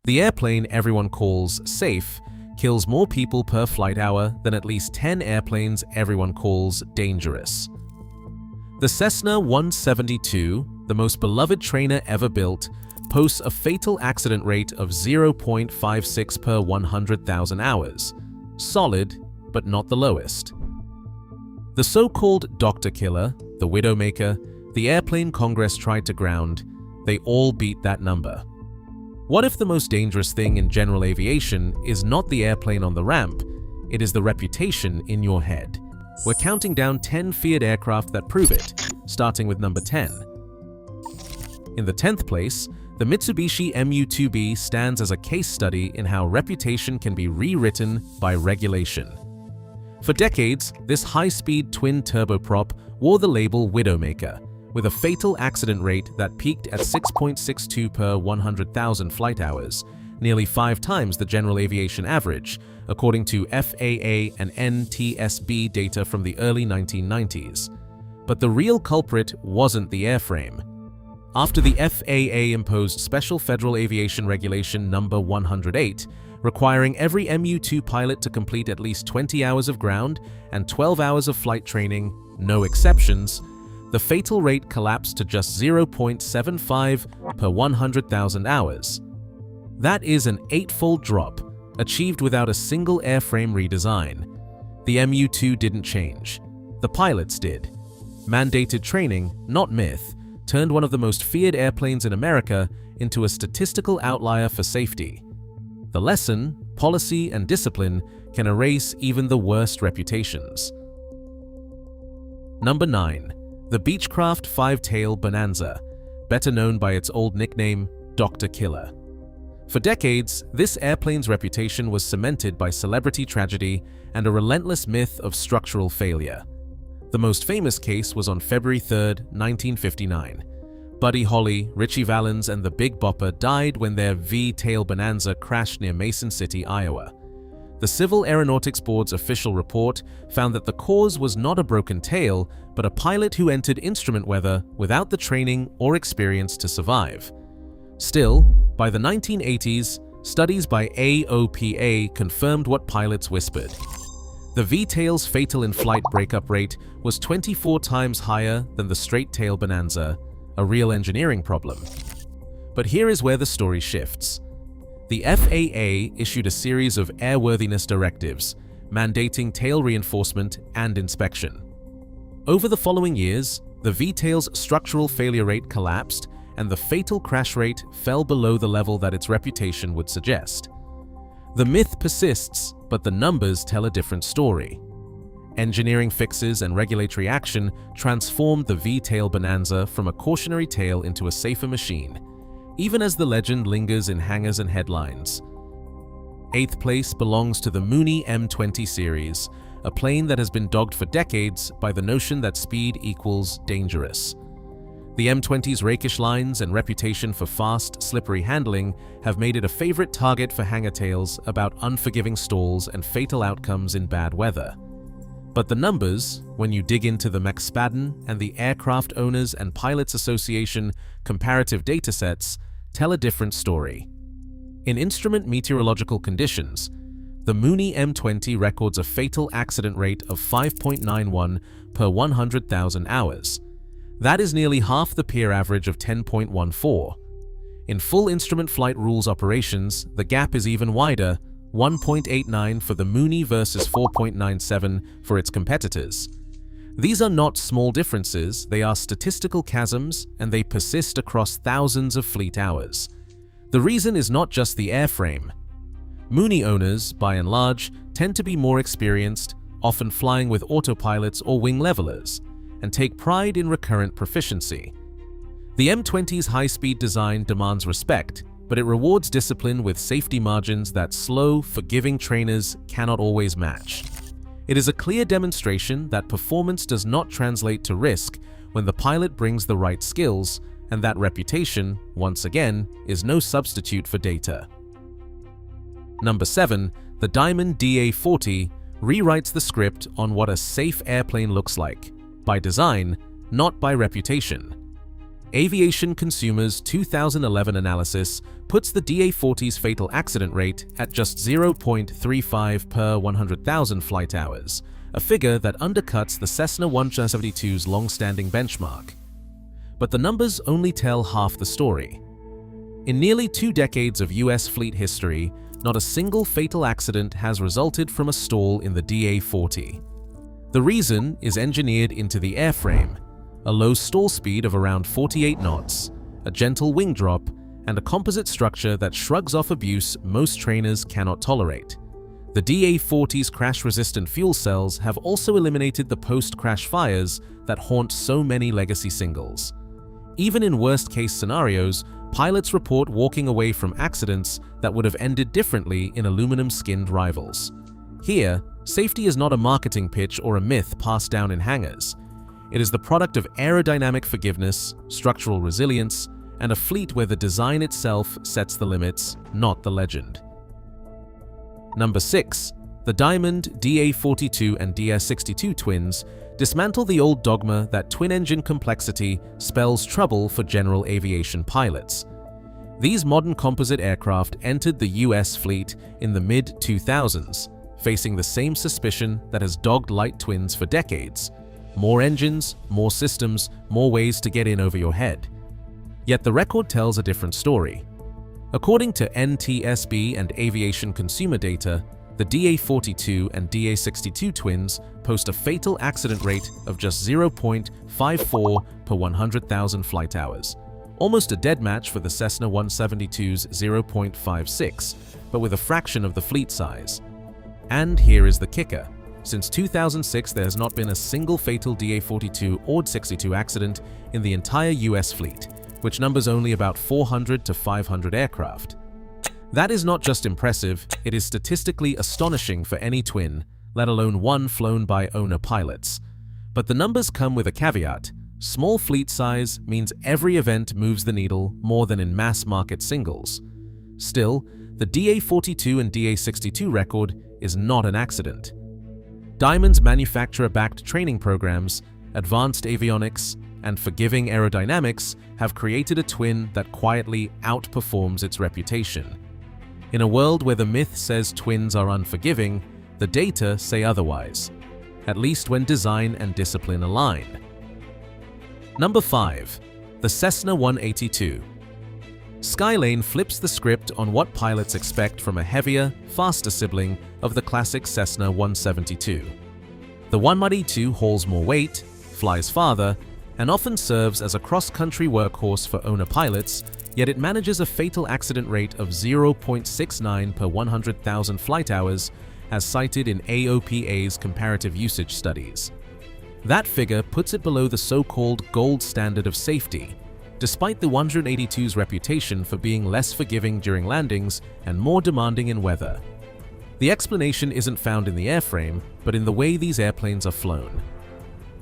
The airplane everyone calls safe kills more people per flight hour than at least 10 airplanes everyone calls dangerous. The Cessna 172, the most beloved trainer ever built, posts a fatal accident rate of 0.56 per 100,000 hours. Solid, but not the lowest. The so-called doctor killer, the Widowmaker, the airplane Congress tried to ground, they all beat that number. What if the most dangerous thing in general aviation is not the airplane on the ramp, it is the reputation in your head? We're counting down 10 feared aircraft that prove it, starting with number 10. In the 10th place, the Mitsubishi Mu-2B stands as a case study in how reputation can be rewritten by regulation. For decades, this high-speed twin turboprop wore the label Widowmaker, with a fatal accident rate that peaked at 6.62 per 100,000 flight hours, nearly 5 times the general aviation average, according to FAA and NTSB data from the early 1990s. But the real culprit wasn't the airframe. After the FAA imposed Special Federal Aviation Regulation No. 108, requiring every MU-2 pilot to complete at least 20 hours of ground and 12 hours of flight training, no exceptions, the fatal rate collapsed to just 0.75 per 100,000 hours. That is an 8-fold drop, achieved without a single airframe redesign. The MU-2 didn't change. The pilots did. Mandated training, not myth, turned one of the most feared airplanes in America into a statistical outlier for safety. The lesson, policy, and discipline can erase even the worst reputations. Number 9. The Beechcraft 5-tail Bonanza, better known by its old nickname, Dr. Killer. For decades, this airplane's reputation was cemented by celebrity tragedy and a relentless myth of structural failure. The most famous case was on February 3, 1959. Buddy Holly, Richie Valens, and the Big Bopper died when their V-tail Bonanza crashed near Mason City, Iowa. The Civil Aeronautics Board's official report found that the cause was not a broken tail, but a pilot who entered instrument weather without the training or experience to survive. Still, by the 1980s, studies by AOPA confirmed what pilots whispered. The V-tail's fatal in-flight breakup rate was 24 times higher than the straight-tail Bonanza, a real engineering problem. But here is where the story shifts. The FAA issued a series of airworthiness directives, mandating tail reinforcement and inspection. Over the following years, the V-tail's structural failure rate collapsed and the fatal crash rate fell below the level that its reputation would suggest. The myth persists, but the numbers tell a different story. Engineering fixes and regulatory action transformed the V-tail Bonanza from a cautionary tale into a safer machine, even as the legend lingers in hangars and headlines. 8th place belongs to the Mooney M20 series, a plane that has been dogged for decades by the notion that speed equals dangerous. The M20's rakish lines and reputation for fast, slippery handling have made it a favorite target for hangar tales about unforgiving stalls and fatal outcomes in bad weather. But the numbers, when you dig into the McSpadden and the Aircraft Owners and Pilots Association comparative datasets, tell a different story. In instrument meteorological conditions, the Mooney M20 records a fatal accident rate of 5.91 per 100,000 hours. That is nearly half the peer average of 10.14. In full instrument flight rules operations, the gap is even wider, 1.89 for the Mooney versus 4.97 for its competitors. These are not small differences, they are statistical chasms, and they persist across thousands of fleet hours. The reason is not just the airframe. Mooney owners, by and large, tend to be more experienced, often flying with autopilots or wing levelers, and take pride in recurrent proficiency. The M20's high-speed design demands respect, but it rewards discipline with safety margins that slow, forgiving trainers cannot always match. It is a clear demonstration that performance does not translate to risk when the pilot brings the right skills, and that reputation, once again, is no substitute for data. Number 7. The Diamond DA-40 rewrites the script on what a safe airplane looks like, by design, not by reputation. Aviation Consumer's 2011 analysis puts the DA-40's fatal accident rate at just 0.35 per 100,000 flight hours, a figure that undercuts the Cessna 172's long-standing benchmark. But the numbers only tell half the story. In nearly 2 decades of US fleet history, not a single fatal accident has resulted from a stall in the DA-40. The reason is engineered into the airframe: a low stall speed of around 48 knots, a gentle wing drop, and a composite structure that shrugs off abuse most trainers cannot tolerate. The DA-40's crash-resistant fuel cells have also eliminated the post-crash fires that haunt so many legacy singles. Even in worst-case scenarios, pilots report walking away from accidents that would have ended differently in aluminum-skinned rivals. Here, safety is not a marketing pitch or a myth passed down in hangars. It is the product of aerodynamic forgiveness, structural resilience, and a fleet where the design itself sets the limits, not the legend. Number 6. The Diamond DA-42 and DA-62 twins dismantle the old dogma that twin-engine complexity spells trouble for general aviation pilots. These modern composite aircraft entered the US fleet in the mid-2000s, facing the same suspicion that has dogged light twins for decades: more engines, more systems, more ways to get in over your head. Yet the record tells a different story. According to NTSB and Aviation Consumer data, the DA-42 and DA-62 twins post a fatal accident rate of just 0.54 per 100,000 flight hours, almost a dead match for the Cessna 172's 0.56, but with a fraction of the fleet size. And here is the kicker. Since 2006, there has not been a single fatal DA-42 or DA-62 accident in the entire US fleet, which numbers only about 400 to 500 aircraft. That is not just impressive, it is statistically astonishing for any twin, let alone one flown by owner pilots. But the numbers come with a caveat. Small fleet size means every event moves the needle more than in mass market singles. Still, the DA-42 and DA-62 record is not an accident. Diamond's manufacturer-backed training programs, advanced avionics, and forgiving aerodynamics have created a twin that quietly outperforms its reputation. In a world where the myth says twins are unforgiving, the data say otherwise, at least when design and discipline align. Number 5. The Cessna 182. Skylane flips the script on what pilots expect from a heavier, faster sibling of the classic Cessna 172. The 182 hauls more weight, flies farther, and often serves as a cross-country workhorse for owner pilots, yet it manages a fatal accident rate of 0.69 per 100,000 flight hours, as cited in AOPA's comparative usage studies. That figure puts it below the so-called gold standard of safety, despite the 182's reputation for being less forgiving during landings and more demanding in weather. The explanation isn't found in the airframe, but in the way these airplanes are flown.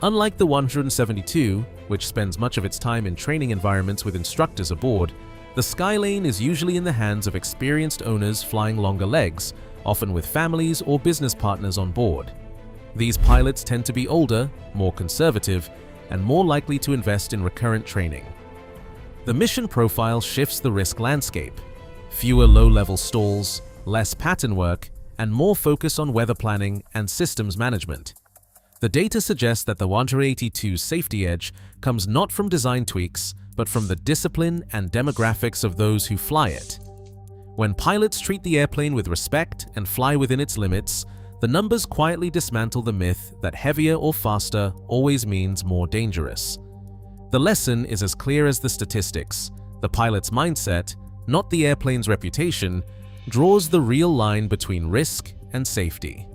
Unlike the 172, which spends much of its time in training environments with instructors aboard, the Skylane is usually in the hands of experienced owners flying longer legs, often with families or business partners on board. These pilots tend to be older, more conservative, and more likely to invest in recurrent training. The mission profile shifts the risk landscape: fewer low-level stalls, less pattern work, and more focus on weather planning and systems management. The data suggests that the 182's safety edge comes not from design tweaks, but from the discipline and demographics of those who fly it. When pilots treat the airplane with respect and fly within its limits, the numbers quietly dismantle the myth that heavier or faster always means more dangerous. The lesson is as clear as the statistics. The pilot's mindset, not the airplane's reputation, draws the real line between risk and safety.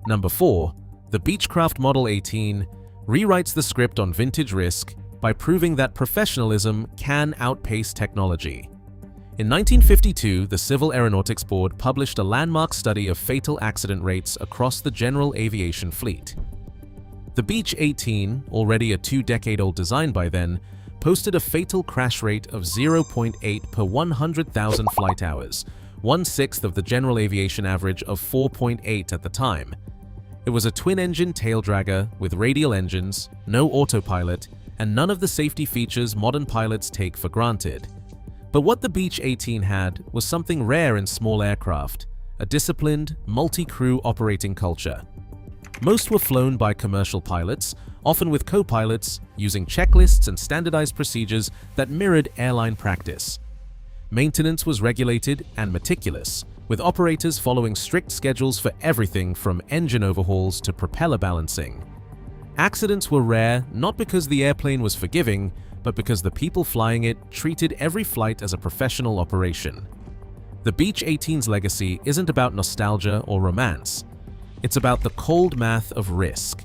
Number 4. The Beechcraft Model 18 rewrites the script on vintage risk by proving that professionalism can outpace technology. In 1952, the Civil Aeronautics Board published a landmark study of fatal accident rates across the general aviation fleet. The Beech 18, already a 2-decade-old design by then, posted a fatal crash rate of 0.8 per 100,000 flight hours, 1/6 of the general aviation average of 4.8 at the time. It was a twin-engine taildragger with radial engines, no autopilot, and none of the safety features modern pilots take for granted. But what the Beech 18 had was something rare in small aircraft: a disciplined, multi-crew operating culture. Most were flown by commercial pilots, often with co-pilots, using checklists and standardized procedures that mirrored airline practice. Maintenance was regulated and meticulous, with operators following strict schedules for everything from engine overhauls to propeller balancing. Accidents were rare not because the airplane was forgiving, but because the people flying it treated every flight as a professional operation. The Beech 18's legacy isn't about nostalgia or romance. It's about the cold math of risk.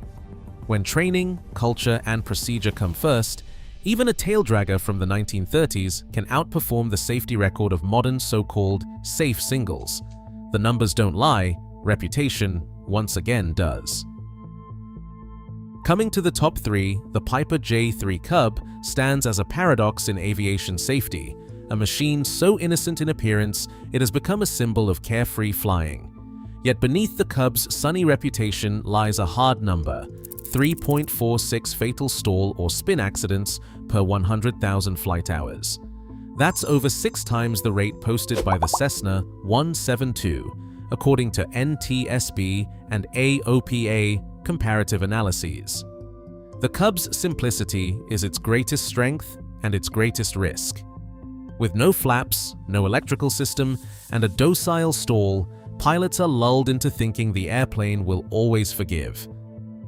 When training, culture, and procedure come first, even a taildragger from the 1930s can outperform the safety record of modern so-called safe singles. The numbers don't lie, reputation once again does. Coming to the top 3, the Piper J3 Cub stands as a paradox in aviation safety, a machine so innocent in appearance it has become a symbol of carefree flying. Yet beneath the Cub's sunny reputation lies a hard number: 3.46 fatal stall or spin accidents per 100,000 flight hours. That's over 6 times the rate posted by the Cessna 172, according to NTSB and AOPA comparative analyses. The Cub's simplicity is its greatest strength and its greatest risk. With no flaps, no electrical system, and a docile stall, pilots are lulled into thinking the airplane will always forgive.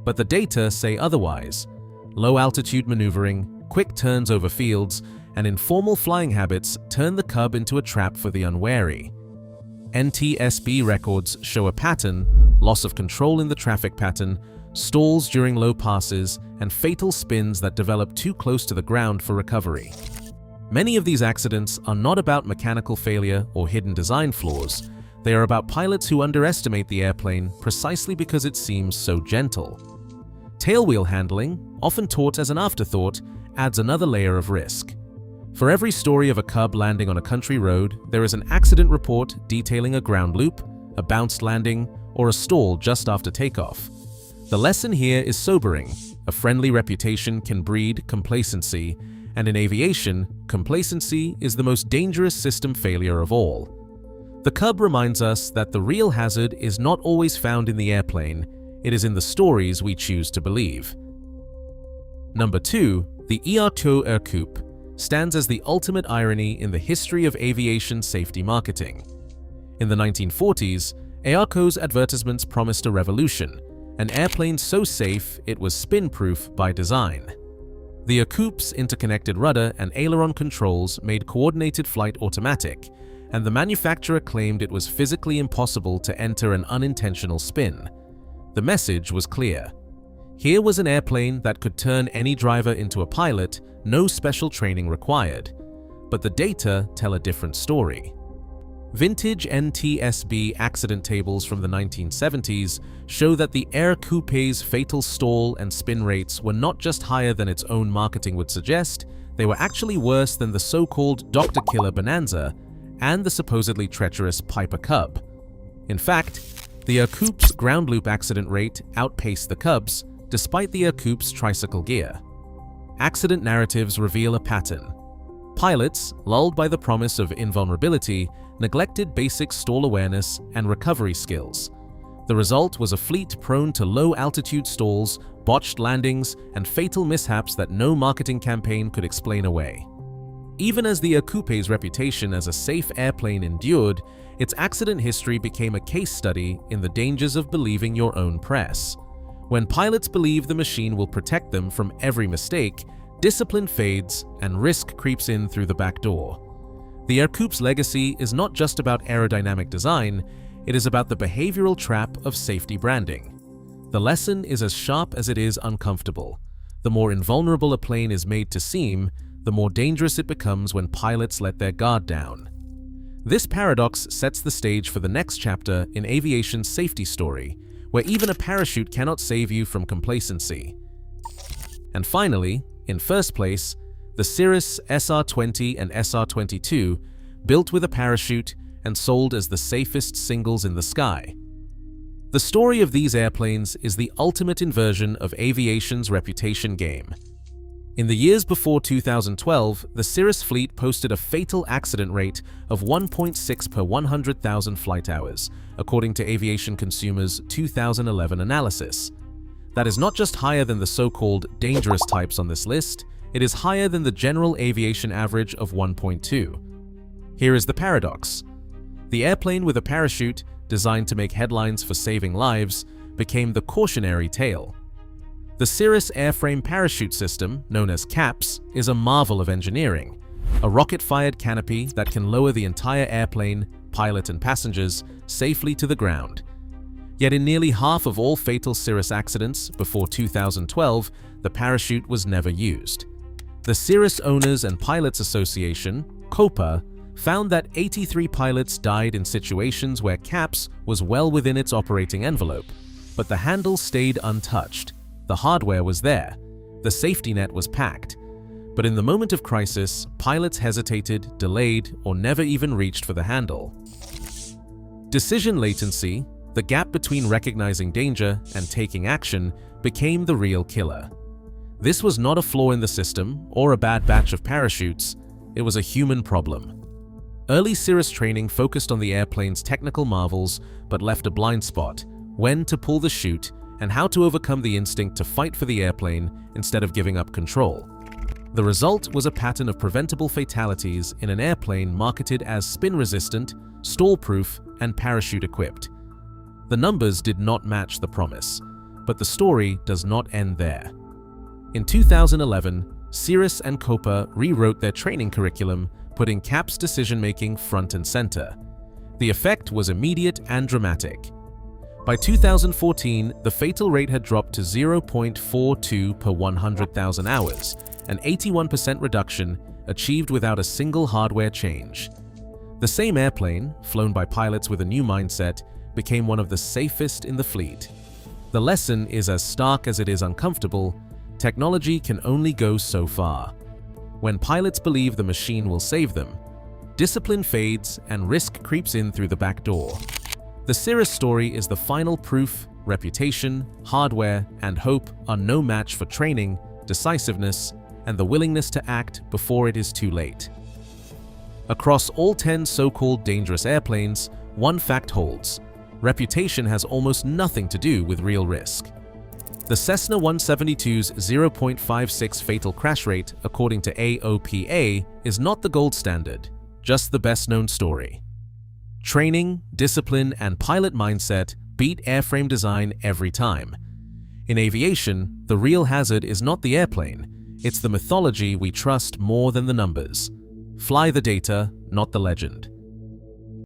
But the data say otherwise. Low-altitude maneuvering, quick turns over fields, and informal flying habits turn the Cub into a trap for the unwary. NTSB records show a pattern: loss of control in the traffic pattern, stalls during low passes, and fatal spins that develop too close to the ground for recovery. Many of these accidents are not about mechanical failure or hidden design flaws. They are about pilots who underestimate the airplane precisely because it seems so gentle. Tailwheel handling, often taught as an afterthought, adds another layer of risk. For every story of a Cub landing on a country road, there is an accident report detailing a ground loop, a bounced landing, or a stall just after takeoff. The lesson here is sobering. A friendly reputation can breed complacency, and in aviation, complacency is the most dangerous system failure of all. The Cub reminds us that the real hazard is not always found in the airplane, it is in the stories we choose to believe. Number 2, the AOPA Air Coupe stands as the ultimate irony in the history of aviation safety marketing. In the 1940s, AOPA's advertisements promised a revolution, an airplane so safe it was spin-proof by design. The Air Coupe's interconnected rudder and aileron controls made coordinated flight automatic, and the manufacturer claimed it was physically impossible to enter an unintentional spin. The message was clear. Here was an airplane that could turn any driver into a pilot, no special training required. But the data tell a different story. Vintage NTSB accident tables from the 1970s show that the Air Coupe's fatal stall and spin rates were not just higher than its own marketing would suggest, they were actually worse than the so-called Dr. Killer Bonanza and the supposedly treacherous Piper Cub. In fact, the Air Coupe's ground loop accident rate outpaced the Cub's, despite the Air Coupe's tricycle gear. Accident narratives reveal a pattern. Pilots, lulled by the promise of invulnerability, neglected basic stall awareness and recovery skills. The result was a fleet prone to low-altitude stalls, botched landings, and fatal mishaps that no marketing campaign could explain away. Even as the Air Coupe's reputation as a safe airplane endured, its accident history became a case study in the dangers of believing your own press. When pilots believe the machine will protect them from every mistake, discipline fades and risk creeps in through the back door. The Air Coupe's legacy is not just about aerodynamic design, it is about the behavioral trap of safety branding. The lesson is as sharp as it is uncomfortable. The more invulnerable a plane is made to seem, the more dangerous it becomes when pilots let their guard down. This paradox sets the stage for the next chapter in aviation's safety story, where even a parachute cannot save you from complacency. And finally, in first place, the Cirrus SR-20 and SR-22, built with a parachute and sold as the safest singles in the sky. The story of these airplanes is the ultimate inversion of aviation's reputation game. In the years before 2012, the Cirrus fleet posted a fatal accident rate of 1.6 per 100,000 flight hours, according to Aviation Consumer's 2011 analysis. That is not just higher than the so-called dangerous types on this list, it is higher than the general aviation average of 1.2. Here is the paradox. The airplane with a parachute, designed to make headlines for saving lives, became the cautionary tale. The Cirrus airframe parachute system, known as CAPS, is a marvel of engineering, a rocket-fired canopy that can lower the entire airplane, pilot and passengers, safely to the ground. Yet in nearly half of all fatal Cirrus accidents before 2012, the parachute was never used. The Cirrus Owners and Pilots Association, COPA, found that 83 pilots died in situations where CAPS was well within its operating envelope, but the handle stayed untouched. The hardware was there, the safety net was packed, but in the moment of crisis, pilots hesitated, delayed, or never even reached for the handle. Decision latency, the gap between recognizing danger and taking action, became the real killer. This was not a flaw in the system or a bad batch of parachutes, it was a human problem. Early Cirrus training focused on the airplane's technical marvels but left a blind spot: when to pull the chute and how to overcome the instinct to fight for the airplane instead of giving up control. The result was a pattern of preventable fatalities in an airplane marketed as spin-resistant, stall-proof, and parachute-equipped. The numbers did not match the promise, but the story does not end there. In 2011, Cirrus and COPA rewrote their training curriculum, putting CAPS decision-making front and center. The effect was immediate and dramatic. By 2014, the fatal rate had dropped to 0.42 per 100,000 hours, an 81% reduction achieved without a single hardware change. The same airplane, flown by pilots with a new mindset, became one of the safest in the fleet. The lesson is as stark as it is uncomfortable: technology can only go so far. When pilots believe the machine will save them, discipline fades and risk creeps in through the back door. The Cirrus story is the final proof: reputation, hardware, and hope are no match for training, decisiveness, and the willingness to act before it is too late. Across all 10 so-called dangerous airplanes, one fact holds: reputation has almost nothing to do with real risk. The Cessna 172's 0.56 fatal crash rate, according to AOPA, is not the gold standard, just the best-known story. Training, discipline, and pilot mindset beat airframe design every time. In aviation, the real hazard is not the airplane, it's the mythology we trust more than the numbers. Fly the data, not the legend.